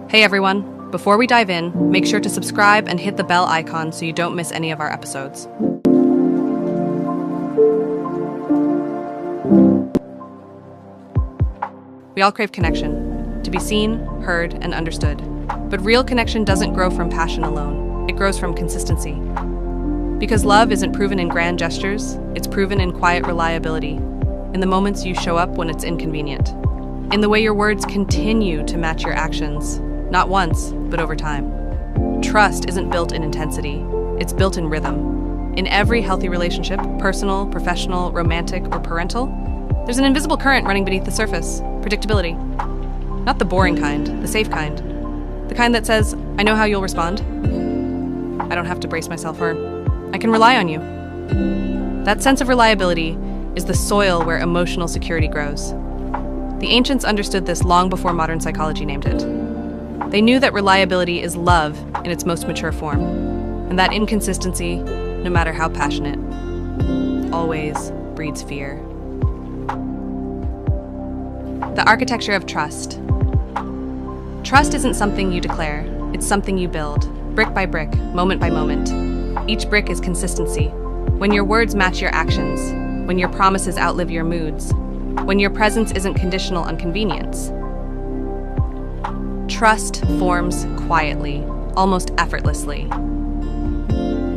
Hey everyone, before we dive in, make sure to subscribe and hit the bell icon so you don't miss any of our episodes. We all crave connection, to be seen, heard, and understood. But real connection doesn't grow from passion alone, it grows from consistency. Because love isn't proven in grand gestures, it's proven in quiet reliability, in the moments you show up when it's inconvenient, in the way your words continue to match your actions, not once, but over time. Trust isn't built in intensity, it's built in rhythm. In every healthy relationship, personal, professional, romantic, or parental, there's an invisible current running beneath the surface, predictability. Not the boring kind, the safe kind. The kind that says, I know how you'll respond. I don't have to brace myself, or I can rely on you. That sense of reliability is the soil where emotional security grows. The ancients understood this long before modern psychology named it. They knew that reliability is love in its most mature form, and that inconsistency, no matter how passionate, always breeds fear. The architecture of trust. Trust isn't something you declare, it's something you build, brick by brick, moment by moment. Each brick is consistency. When your words match your actions, when your promises outlive your moods, when your presence isn't conditional on convenience. Trust forms quietly, almost effortlessly.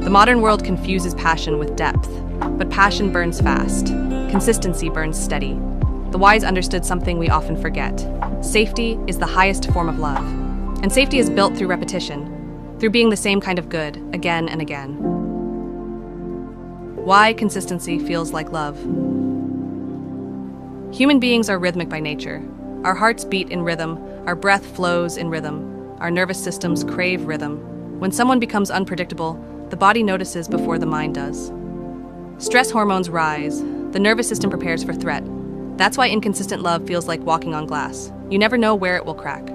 The modern world confuses passion with depth, but passion burns fast. Consistency burns steady. The wise understood something we often forget. Safety is the highest form of love. And safety is built through repetition, through being the same kind of good, again and again. Why consistency feels like love. Human beings are rhythmic by nature. Our hearts beat in rhythm, our breath flows in rhythm, our nervous systems crave rhythm. When someone becomes unpredictable, the body notices before the mind does. Stress hormones rise, the nervous system prepares for threat. That's why inconsistent love feels like walking on glass. You never know where it will crack.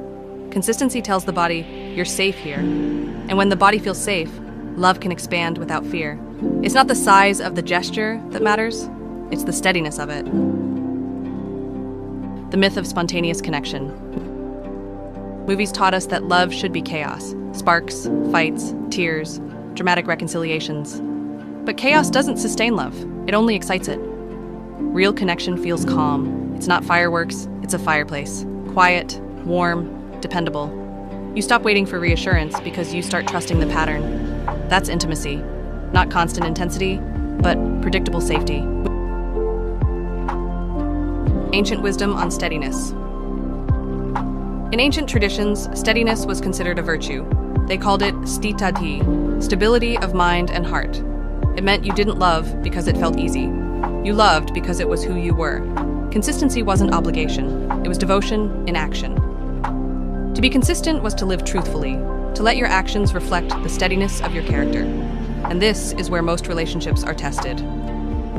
Consistency tells the body, you're safe here. And when the body feels safe, love can expand without fear. It's not the size of the gesture that matters, it's the steadiness of it. The myth of spontaneous connection. Movies taught us that love should be chaos, sparks, fights, tears, dramatic reconciliations. But chaos doesn't sustain love, it only excites it. Real connection feels calm. It's not fireworks, it's a fireplace. Quiet, warm, dependable. You stop waiting for reassurance because you start trusting the pattern. That's intimacy. Not constant intensity, but predictable safety. Ancient wisdom on steadiness. In ancient traditions, steadiness was considered a virtue. They called it sthita-dhi, stability of mind and heart. It meant you didn't love because it felt easy. You loved because it was who you were. Consistency wasn't obligation. It was devotion in action. To be consistent was to live truthfully, to let your actions reflect the steadiness of your character. And this is where most relationships are tested.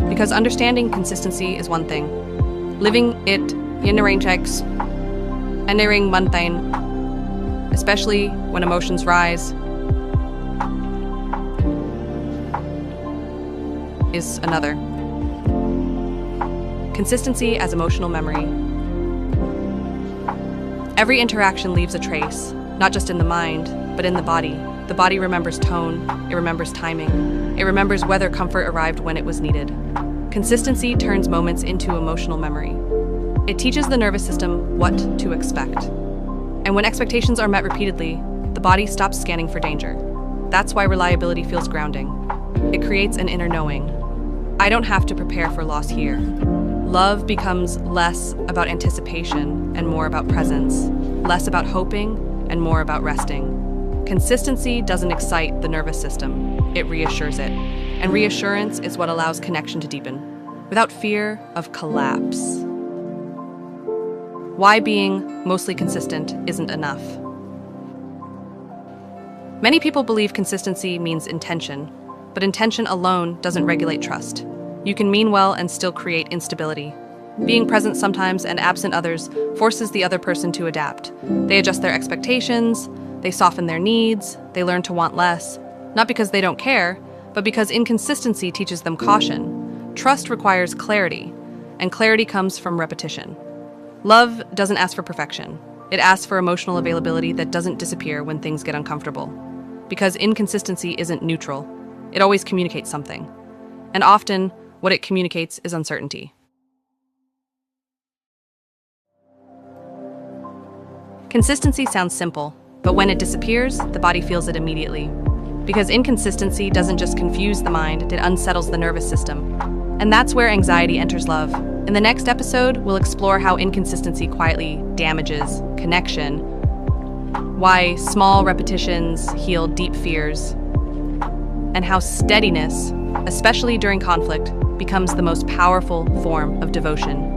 Because understanding consistency is one thing. Living it, yinarangcheks, entering mundane, especially when emotions rise, is another. Consistency as emotional memory. Every interaction leaves a trace, not just in the mind, but in the body. The body remembers tone, it remembers timing, it remembers whether comfort arrived when it was needed. Consistency turns moments into emotional memory. It teaches the nervous system what to expect. And when expectations are met repeatedly, the body stops scanning for danger. That's why reliability feels grounding. It creates an inner knowing. I don't have to prepare for loss here. Love becomes less about anticipation and more about presence, less about hoping and more about resting. Consistency doesn't excite the nervous system, it reassures it. And reassurance is what allows connection to deepen, without fear of collapse. Why being mostly consistent isn't enough. Many people believe consistency means intention, but intention alone doesn't regulate trust. You can mean well and still create instability. Being present sometimes and absent others forces the other person to adapt. They adjust their expectations, they soften their needs, they learn to want less, not because they don't care, but because inconsistency teaches them caution. Trust requires clarity, and clarity comes from repetition. Love doesn't ask for perfection. It asks for emotional availability that doesn't disappear when things get uncomfortable. Because inconsistency isn't neutral. It always communicates something. And often, what it communicates is uncertainty. Consistency sounds simple, but when it disappears, the body feels it immediately. Because inconsistency doesn't just confuse the mind, it unsettles the nervous system. And that's where anxiety enters love. In the next episode, we'll explore how inconsistency quietly damages connection, why small repetitions heal deep fears, and how steadiness, especially during conflict, becomes the most powerful form of devotion.